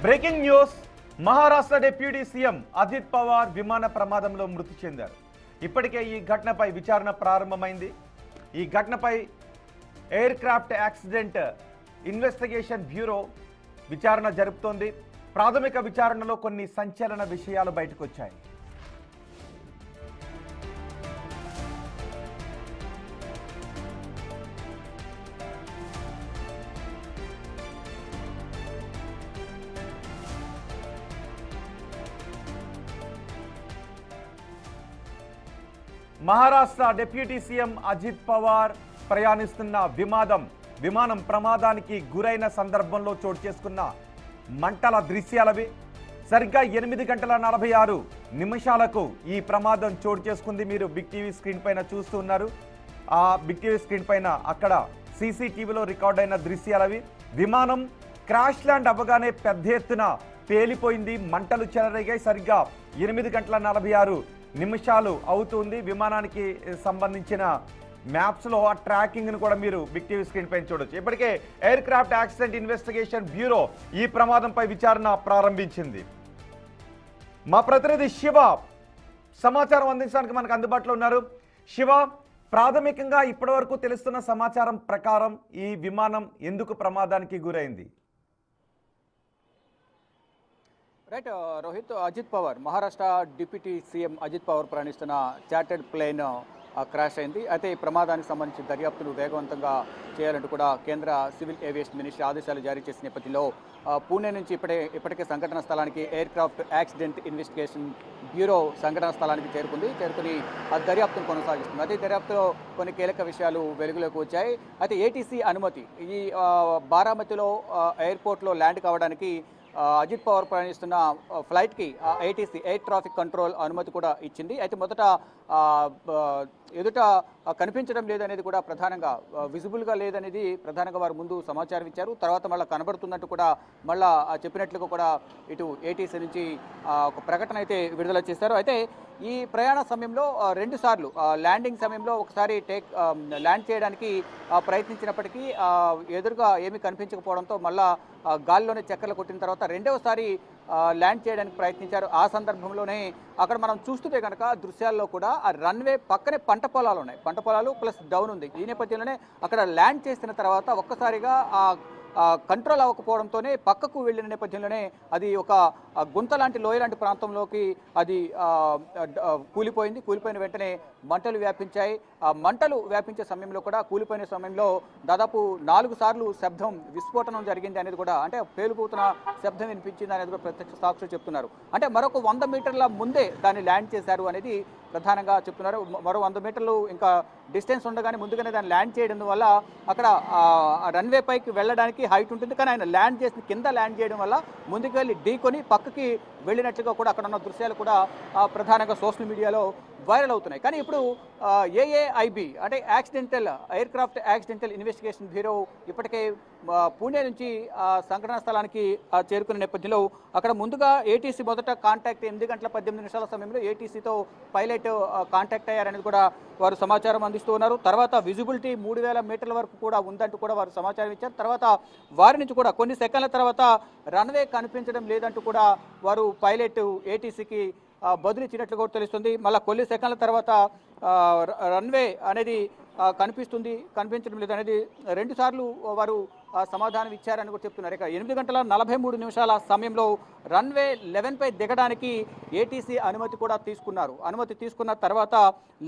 Breaking news. Maharashtra deputy CM Ajit Pawar విమాన ప్రమాదంలో మృతి చెందారు. ఇప్పటికే ఈ ఘటనపై విచారణ ప్రారంభమైంది. ఈ ఘటనపై air craft accident investigation bureau విచారణ జరుపుతోంది. ప్రాథమిక విచారణలో కొన్ని సంచలన విషయాలు బయటకు వచ్చాయి. మహారాష్ట్ర డిప్యూటీ సీఎం అజిత్ పవార్ ప్రయాణిస్తున్న విమానం ప్రమాదానికి గురైన సందర్భంలో చోటు చేసుకున్న మంటల దృశ్యాలవి. సరిగ్గా 8:46 ఈ ప్రమాదం చోటు చేసుకుంది. మీరు బిగ్ టీవీ స్క్రీన్ పైన చూస్తూ ఉన్నారు. ఆ బిగ్ టీవీ స్క్రీన్ పైన అక్కడ సీసీటీవీలో రికార్డ్ అయిన దృశ్యాలవి. విమానం క్రాష్ ల్యాండ్ అవ్వగానే పెద్ద ఎత్తున పేలిపోయింది. మంటలు చెలరేగాయి. సరిగ్గా 8:46 అవుతుంది. విమానానికి సంబంధించిన మ్యాప్స్లో ఆ ట్రాకింగ్ను కూడా మీరు బిగ్ టీవీ స్క్రీన్ పైన చూడొచ్చు. ఇప్పటికే air craft accident investigation bureau ఈ ప్రమాదంపై విచారణ ప్రారంభించింది. మా ప్రతినిధి శివ సమాచారం అందించడానికి మనకు అందుబాటులో ఉన్నారు. శివ, ప్రాథమికంగా ఇప్పటివరకు తెలుస్తున్న సమాచారం ప్రకారం ఈ విమానం ఎందుకు ప్రమాదానికి గురైంది? Right Rohit, Ajit Pawar Maharashtra deputy CM Ajit Pawar ప్రయాణిస్తున్న చార్టెడ్ ప్లేన్ క్రాష్ అయింది. అయితే ఈ ప్రమాదానికి సంబంధించి దర్యాప్తును వేగవంతంగా చేయాలంటూ కూడా కేంద్ర సివిల్ ఏవియేషన్ మినిస్ట్రీ ఆదేశాలు జారీ చేసిన నేపథ్యంలో పూణే నుంచి ఇప్పటికే సంఘటన స్థలానికి air craft accident investigation bureau సంఘటన స్థలానికి చేరుకుని ఆ దర్యాప్తును కొనసాగిస్తుంది. అదే దర్యాప్తులో కొన్ని కీలక విషయాలు వెలుగులోకి వచ్చాయి. అయితే ఏటీసీ అనుమతి ఈ బారామతిలో ఎయిర్పోర్ట్లో ల్యాండ్ కావడానికి అజిత్ పవార్ ప్రయాణిస్తున్న ఫ్లైట్కి ఏటీసీ ఎయిర్ ట్రాఫిక్ కంట్రోల్ అనుమతి కూడా ఇచ్చింది. అయితే మొదట ఎదుట కనిపించడం లేదనేది కూడా ప్రధానంగా విజిబుల్గా లేదనేది ప్రధానంగా వారు ముందు సమాచారం ఇచ్చారు. తర్వాత మళ్ళీ కనబడుతున్నట్టు కూడా మళ్ళా చెప్పినట్లుగా కూడా ఇటు ఏటీసీ నుంచి ఒక ప్రకటన అయితే విడుదల చేశారు. అయితే ఈ ప్రయాణ సమయంలో 2 సార్లు ల్యాండింగ్ సమయంలో ఒకసారి ల్యాండ్ చేయడానికి ప్రయత్నించినప్పటికీ ఎదురుగా ఏమీ కనిపించకపోవడంతో మళ్ళా గాల్లోనే చక్కర్లు కొట్టిన తర్వాత రెండవసారి ల్యాండ్ చేయడానికి ప్రయత్నించారు. ఆ సందర్భంలోనే అక్కడ మనం చూస్తుంటే కనుక దృశ్యాల్లో కూడా ఆ రన్వే పక్కనే పంట పొలాలు ఉన్నాయి. పంట పొలాలు ప్లస్ డౌన్ ఉంది. ఈ నేపథ్యంలోనే అక్కడ ల్యాండ్ చేసిన తర్వాత ఒక్కసారిగా కంట్రోల్ అవ్వకపోవడంతోనే పక్కకు వెళ్ళిన నేపథ్యంలోనే అది ఒక గుంత లాంటి లోయ లాంటి ప్రాంతంలోకి అది కూలిపోయిన వెంటనే మంటలు వ్యాపించాయి. ఆ మంటలు వ్యాపించే సమయంలో కూడా కూలిపోయిన సమయంలో దాదాపు 4 సార్లు శబ్దం విస్ఫోటనం జరిగింది అనేది కూడా, అంటే పేలుపోతున్న శబ్దం వినిపించింది అనేది కూడా ప్రత్యక్ష సాక్షులు చెప్తున్నారు. అంటే మరొక 100 మీటర్ల ముందే దాన్ని ల్యాండ్ చేశారు అనేది ప్రధానంగా చెప్తున్నారు. మరో 100 మీటర్లు ఇంకా డిస్టెన్స్ ఉండగానే ముందుగానే దాన్ని ల్యాండ్ చేయడం వల్ల అక్కడ రన్వే పైకి వెళ్ళడానికి హైట్ ఉంటుంది. కానీ ఆయన ల్యాండ్ చేసిన కింద ల్యాండ్ చేయడం వల్ల ముందుకు వెళ్ళి ఢీకొని పక్కకి వెళ్ళినట్లుగా కూడా అక్కడ ఉన్న దృశ్యాలు కూడా ప్రధానంగా సోషల్ మీడియాలో వైరల్ అవుతున్నాయి. కానీ ఇప్పుడు ఏఏఐబి అంటే air craft accidental investigation bureau ఇప్పటికే పూణే నుంచి సంఘటన స్థలానికి చేరుకునే నేపథ్యంలో అక్కడ ముందుగా ఏటీసీ మొదట కాంటాక్ట్ 8:18 సమయంలో ఏటీసీతో పైలట్ కాంటాక్ట్ అయ్యారనేది కూడా వారు సమాచారం అందిస్తూ ఉన్నారు. తర్వాత విజిబిలిటీ 3000 మీటర్ల వరకు కూడా ఉందంటూ కూడా వారు సమాచారం ఇచ్చారు. తర్వాత వారి నుంచి కూడా కొన్ని సెకండ్ల తర్వాత రన్వే కనిపించడం లేదంటూ కూడా వారు పైలట్ ఏటీసీకి బదులిచ్చినట్లు కూడా తెలుస్తుంది. మళ్ళీ కొన్ని సెకండ్ల తర్వాత రన్వే అనేది కనిపించడం లేదు అనేది 2 సార్లు వారు సమాధానం ఇచ్చారని కూడా చెప్తున్నారు. ఇక 8:43 సమయంలో రన్వే 11 దిగడానికి ఏటీసీ అనుమతి కూడా తీసుకున్నారు. అనుమతి తీసుకున్న తర్వాత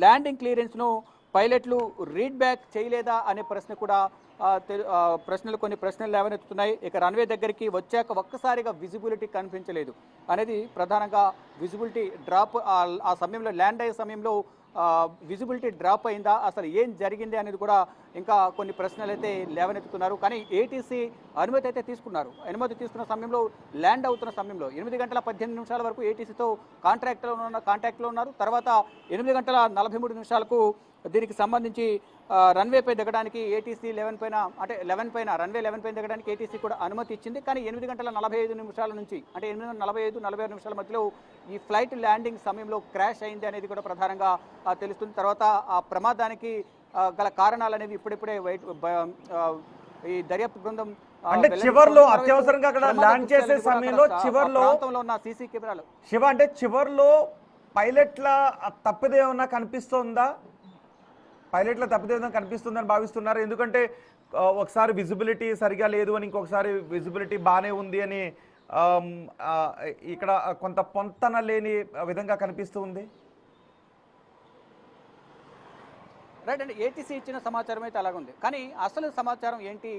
ల్యాండింగ్ క్లియరెన్స్ను పైలట్లు రీడ్ బ్యాక్ చేయలేదా అనే ప్రశ్న కూడా కొన్ని ప్రశ్నలు లేవనెత్తుతున్నాయి. ఇక రన్వే దగ్గరికి వచ్చాక ఒక్కసారిగా విజిబిలిటీ కనిపించలేదు అనేది ప్రధానంగా విజిబిలిటీ డ్రాప్ ఆ సమయంలో ల్యాండ్ అయ్యే సమయంలో విజిబిలిటీ డ్రాప్ అయిందా, అసలు ఏం జరిగింది అనేది కూడా ఇంకా కొన్ని ప్రశ్నలు అయితే లేవనెత్తుతున్నారు. కానీ ఏటీసీ అనుమతి అయితే తీసుకున్నారు. అనుమతి తీసుకున్న సమయంలో ల్యాండ్ అవుతున్న సమయంలో 8:18 వరకు ఏటీసీతో కాంటాక్ట్లో ఉన్నారు. తర్వాత 8:43 దీనికి సంబంధింంచి రన్వేపై దిగడానికి ఏటీసీ 11 పైన అంటే 11 పైన రన్వే 11 పైన దిగడానికి ఏటీసీ కూడా అనుమతి ఇచ్చింది. కానీ 8:45 నుంచి అంటే 8:45-46 మధ్యలో ఈ ఫ్లైట్ ల్యాండింగ్ సమయంలో క్రాష్ అయింది అనేది కూడా ప్రధానంగా తెలుస్తుంది. తర్వాత ఆ ప్రమాదానికి గల కారణాలు అనేవి ఇప్పుడిప్పుడే ఈ దర్యాప్తు బృందం అంటే చివర్లో అత్యవసరంగా అక్కడ ల్యాండ్ చేసే సమయంలో చివర్లో ప్రాంతంలో ఉన్న సీసీ కెమెరాలు శివ అంటే చివర్లో పైలట్ల తప్పిదం ఏమన్నా కనిపిస్తుందా? పైలట్ల తప్పిదం ఏమన్నా కనిపిస్తుందని భావిస్తున్నారు? ఎందుకంటే ఒకసారి విజిబిలిటీ సరిగా లేదు అని, ఇంకొకసారి విజిబిలిటీ బాగానే ఉంది అని ఇక్కడ కొంత పొంతన లేని విధంగా కనిపిస్తూ ఉంది. రైట్ అండి. ఏటీసీ ఇచ్చిన సమాచారం అయితే అలాగుంది, కానీ అసలు సమాచారం ఏంటి,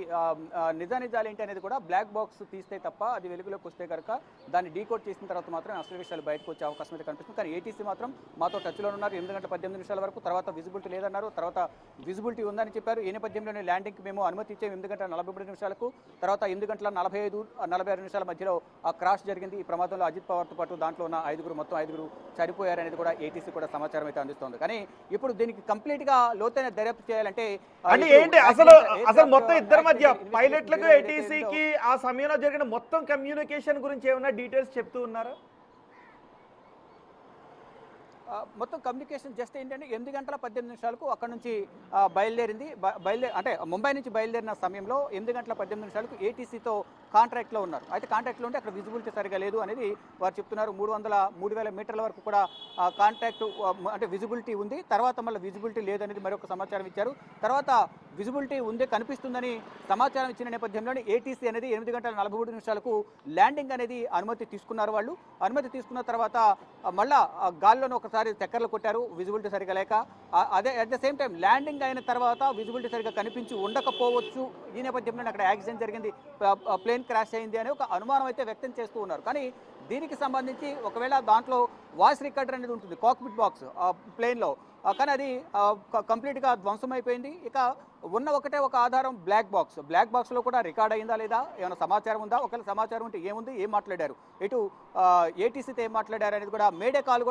నిజానిజాలు ఏంటి అనేది కూడా బ్లాక్ బాక్స్ తీస్తే తప్ప అది వెలుగులోకి వస్తే కనుక దాన్ని డీకోడ్ చేసిన తర్వాత మాత్రం అసలు విషయాలు బయటకు వచ్చే అవకాశం అయితే కనిపిస్తుంది. కానీ ఏటీసీ మాత్రం మాతో టచ్లో ఉన్నారు 8:18 వరకు. తర్వాత విజిబిలిటీ లేదన్నారు, తర్వాత విజిబిలిటీ ఉందని చెప్పారు. ఈ నేపథ్యంలోనే ల్యాండింగ్కి మేము అనుమతి ఇచ్చాము 8:43 తర్వాత 8:46 మధ్యలో ఆ క్రాష్ జరిగింది. ఈ ప్రమాదంలో అజిత్ పవార్తో పాటు దాంట్లో ఉన్న మొత్తం ఐదుగురు చనిపోయారనేది కూడా ఏటీసీ కూడా సమాచారం అయితే అందిస్తోంది. కానీ ఇప్పుడు దీనికి కంప్లీట్గా లోతైన దర్యాప్తు చేయాలంటే ఏంటి అసలు మొత్తం ఇద్దరి మధ్య పైలట్లకు ఏటీసీకి ఆ సమయంలో జరిగిన మొత్తం కమ్యూనికేషన్ గురించి ఏమైనా డీటెయిల్స్ చెప్తూ ఉన్నారా? మొత్తం కమ్యూనికేషన్ జస్ట్ ఏంటంటే 8:18 అక్కడ నుంచి బయలుదేరింది. అంటే ముంబై నుంచి బయలుదేరిన సమయంలో 8:18 ఏటీసీతో కాంట్రాక్ట్లో ఉన్నారు. అయితే కాంట్రాక్ట్లో ఉంటే అక్కడ విజిబిలిటీ సరిగా లేదు అనేది వారు చెప్తున్నారు. 3,000 మీటర్ల వరకు కూడా కాంట్రాక్ట్ అంటే విజిబిలిటీ ఉంది, తర్వాత మళ్ళీ విజిబిలిటీ లేదనేది మరొక సమాచారం ఇచ్చారు. తర్వాత విజిబిలిటీ ఉందే కనిపిస్తుందని సమాచారం ఇచ్చిన నేపథ్యంలోనే ఏటీసీ అనేది 8:43 ల్యాండింగ్ అనేది అనుమతి తీసుకున్నారు. వాళ్ళు అనుమతి తీసుకున్న తర్వాత మళ్ళా గాల్లోనే ఒకసారి చక్కర్లు కొట్టారు విజిబిలిటీ సరిగా లేక. అదే at the same time landing అయిన తర్వాత విజిబిలిటీ సరిగా కనిపించి ఉండకపోవచ్చు. ఈ నేపథ్యంలో అక్కడ యాక్సిడెంట్ జరిగింది, ప్లేన్ క్రాష్ అయింది అనే ఒక అనుమానం అయితే వ్యక్తం చేస్తూ ఉన్నారు. కానీ దీనికి సంబంధించి ఒకవేళ దాంట్లో వాయిస్ రికార్డర్ అనేది ఉంటుంది కాక్పిట్ బాక్స్ ప్లేన్లో, కానీ అది కంప్లీట్గా ధ్వంసం అయిపోయింది. ఇక ఉన్న ఒకటే ఒక ఆధారం బ్లాక్ బాక్స్లో కూడా రికార్డ్ అయిందా లేదా, ఏమైనా సమాచారం ఉందా, ఒకవేళ సమాచారం ఉంటే ఏముంది, ఏం మాట్లాడారు, ఇటు ఏటీసీతో ఏం మాట్లాడారు అనేది కూడా మేడే కాల్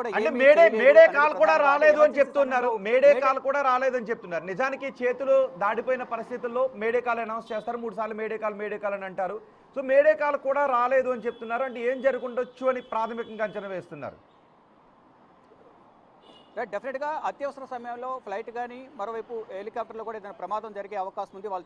కూడా రాలేదు అని చెప్తున్నారు. మేడే కాల్ కూడా రాలేదని చెప్తున్నారు. నిజానికి చేతులు దాడిపోయిన పరిస్థితుల్లో మేడే కాల్ అనౌన్స్ చేస్తారు, 3 సార్లు మేడే కాల్ అని అంటారు. సో మేడే కాల్ కూడా రాలేదు అని చెప్తున్నారు. అంటే ఏం జరుగుండొచ్చు అని ప్రాథమికంగా అంచనా వేస్తున్నారు. డెఫినెట్గా అత్యవసర సమయంలో ఫ్లైట్ కానీ మరోవైపు హెలికాప్టర్లో కూడా ఏదైనా ప్రమాదం జరిగే అవకాశం ఉంది, వాళ్ళ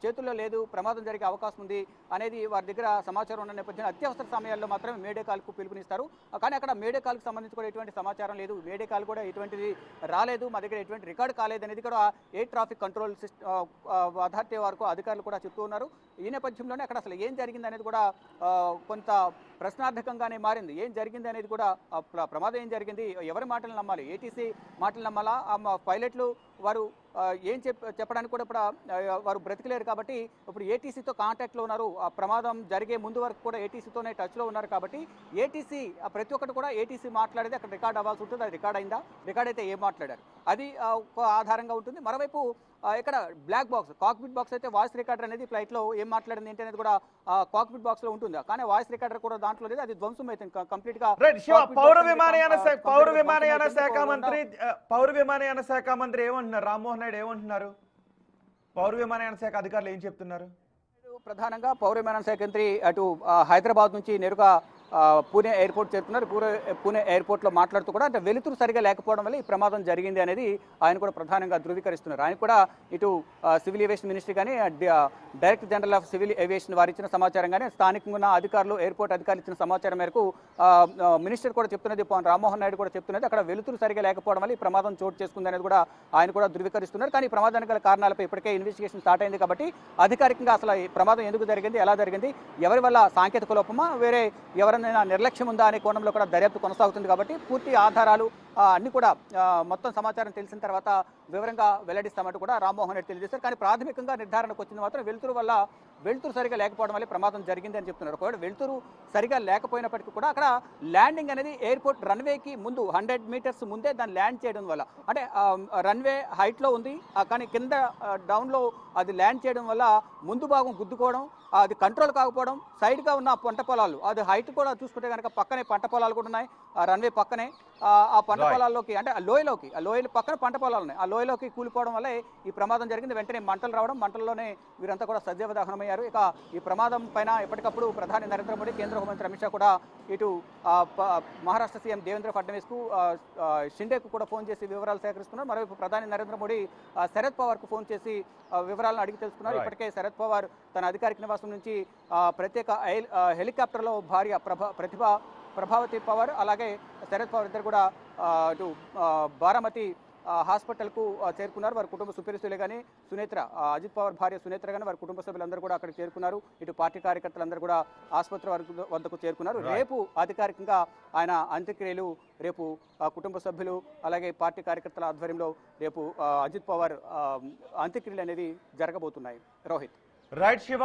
చేతుల్లో లేదు, ప్రమాదం జరిగే అవకాశం ఉంది అనేది వారి దగ్గర సమాచారం ఉన్న నేపథ్యంలో అత్యవసర సమయాల్లో మాత్రమే మేడే కాల్కు పిలుపునిస్తారు. కానీ అక్కడ మేడే కాల్కి సంబంధించి కూడా ఎటువంటి సమాచారం లేదు, మేడే కాల్ కూడా ఎటువంటిది రాలేదు, మా దగ్గర ఎటువంటి రికార్డు కాలేదు అనేది కూడా ఎయిర్ ట్రాఫిక్ కంట్రోల్ అథారిటీ వరకు అధికారులు కూడా చెప్తూ ఉన్నారు. ఈ నేపథ్యంలోనే అక్కడ అసలు ఏం జరిగింది అనేది కూడా కొంత ప్రశ్నార్థకంగానే మారింది. ఏం జరిగింది అనేది కూడా ప్రమాదం ఏం జరిగింది, ఎవరి మాటలు నమ్మాలి, ఏటీసీ మాటలు నమ్మాలా, పైలట్లు వారు ఏం చెప్పడానికి కూడా ఇప్పుడు వారు బ్రతికలేరు. కాబట్టి ఇప్పుడు ఏటీసీతో కాంటాక్ట్లో ఉన్నారు, ఆ ప్రమాదం జరిగే ముందు వరకు కూడా ఏటీసీతోనే టచ్లో ఉన్నారు. కాబట్టి ఏటీసీ ప్రతి ఒక్కటి కూడా ఏటీసీ మాట్లాడేది అక్కడ రికార్డ్ అవ్వాల్సి ఉంటుంది. అది రికార్డ్ అయిందా, రికార్డ్ అయితే ఏం మాట్లాడారు అది ఒక ఆధారంగా ఉంటుంది. మరోవైపు ఇక్కడ బ్లాక్ బాక్స్ కాక్పిట్ బాక్స్ అయితే వాయిస్ రికార్డర్ అనేది ఫ్లైట్లో ఏం మాట్లాడింది ఏంటి అనేది కూడా కాక్పిట్ బాక్స్ లో ఉంటుంది, కానీ వాయిస్ రికార్డర్ కూడా దాంట్లో లేదు, అది ధ్వంసం అవుతుంది కంప్లీట్ గా. పౌర విమానయాన శాఖ మంత్రి ఏమంటున్నారు, రామ్మోహన్ నాయుడు ఏమంటున్నారు, పౌర విమానయాన శాఖ అధికారులు ఏం చెప్తున్నారు? ప్రధానంగా పౌర విమానయాన శాఖ మంత్రి అటు హైదరాబాద్ నుంచి నేరుగా పూణే ఎయిర్పోర్ట్ చేరుకున్నారు. పూణే ఎయిర్పోర్ట్లో మాట్లాడుతూ కూడా అంటే వెలుతురు సరిగా లేకపోవడం వల్ల ఈ ప్రమాదం జరిగింది అనేది ఆయన కూడా ప్రధానంగా ధృవీకరిస్తున్నారు. ఆయన కూడా ఇటు సివిల్ ఏవియేషన్ మినిస్ట్రీ కానీ director general of civil aviation వారు ఇచ్చిన సమాచారం కానీ స్థానికంగా ఉన్న అధికారులు ఎయిర్పోర్ట్ అధికారులు ఇచ్చిన సమాచారం మేరకు మినిస్టర్ కూడా చెప్తున్నది, రామ్మోహన్ నాయుడు కూడా చెప్తున్నది అక్కడ వెలుతురు సరిగా లేకపోవడం వల్ల ఈ ప్రమాదం చోటు చేసుకుంది అనేది కూడా ఆయన కూడా ధృవీకరిస్తున్నారు. కానీ ఈ ప్రమాదానికి గల కారణాలపై ఇప్పటికే ఇన్వెస్టిగేషన్ స్టార్ట్ అయింది. కాబట్టి అధికారికంగా అసలు ఈ ప్రమాదం ఎందుకు జరిగింది, ఎలా జరిగింది, ఎవరి వల్ల సాంకేతిక లోపమా, వేరే ఎవరైనా నిర్లక్ష్యం ఉందా అనే కోణంలో కూడా దర్యాప్తు కొనసాగుతుంది. కాబట్టి పూర్తి ఆధారాలు అన్ని కూడా మొత్తం సమాచారం తెలిసిన తర్వాత వివరంగా వెల్లడిస్తామంటూ కూడా రామ్మోహన్ రెడ్డి తెలియజేశారు. కానీ ప్రాథమికంగా నిర్ధారణకు వచ్చింది మాత్రం వెలుతురు సరిగా లేకపోవడం వల్ల ప్రమాదం జరిగింది అని చెప్తున్నారు. ఒకవేళ వెలుతురు సరిగా లేకపోయినప్పటికీ కూడా అక్కడ ల్యాండింగ్ అనేది ఎయిర్పోర్ట్ రన్వేకి ముందు 100 మీటర్స్ ముందే దాన్ని ల్యాండ్ చేయడం వల్ల అంటే రన్వే హైట్లో ఉంది, కానీ కింద డౌన్లో అది ల్యాండ్ చేయడం వల్ల ముందు భాగం గుద్దుకోవడం, అది కంట్రోల్ కాకపోవడం, సైడ్గా ఉన్న పంట పొలాలు అది హైట్ కూడా చూసుకుంటే కనుక పక్కనే పంట పొలాలు కూడా ఉన్నాయి, రన్వే పక్కనే ఆ పంట పొలాల్లోకి అంటే ఆ లోయల పక్కన పంట పొలాలు ఉన్నాయి, ఆ లోయ లోయలోకి కూలిపోవడం వల్లే ఈ ప్రమాదం జరిగింది. వెంటనే మంటలు రావడం, మంటల్లోనే వీరంతా కూడా సజీవ దహనమయ్యారు. ఇక ఈ ప్రమాదం పైన ఎప్పటికప్పుడు ప్రధాని నరేంద్ర మోడీ, కేంద్ర హోంమంత్రి అమిత్ షా కూడా ఇటు మహారాష్ట్ర సీఎం దేవేంద్ర ఫడ్నవీస్కు, షిండేకు కూడా ఫోన్ చేసి వివరాలు సేకరిస్తున్నారు. మరోవైపు ప్రధాని నరేంద్ర మోడీ శరద్ పవార్కు ఫోన్ చేసి వివరాలను అడిగి తెలుసుకున్నారు. ఇప్పటికే శరద్ పవార్ తన అధికారిక నివాసం నుంచి ప్రత్యేక హెలికాప్టర్లో భార్య ప్రభావతి పవార్ అలాగే శరద్ పవార్ ఇద్దరు కూడా ఇటు బారామతి హాస్పిటల్కు చేరుకున్నారు. వారి కుటుంబ సుపరిస్థితులే కానీ సునేత్ర, అజిత్ పవార్ భార్య సునేత్ర కానీ వారి కుటుంబ సభ్యులందరూ కూడా అక్కడికి చేరుకున్నారు. ఇటు పార్టీ కార్యకర్తలందరూ కూడా ఆసుపత్రి వద్దకు చేరుకున్నారు. రేపు అధికారికంగా ఆయన అంత్యక్రియలు రేపు కుటుంబ సభ్యులు అలాగే పార్టీ కార్యకర్తల ఆధ్వర్యంలో రేపు అజిత్ పవార్ అంత్యక్రియలు అనేది జరగబోతున్నాయి. రోహిత్. రైట్ శివ.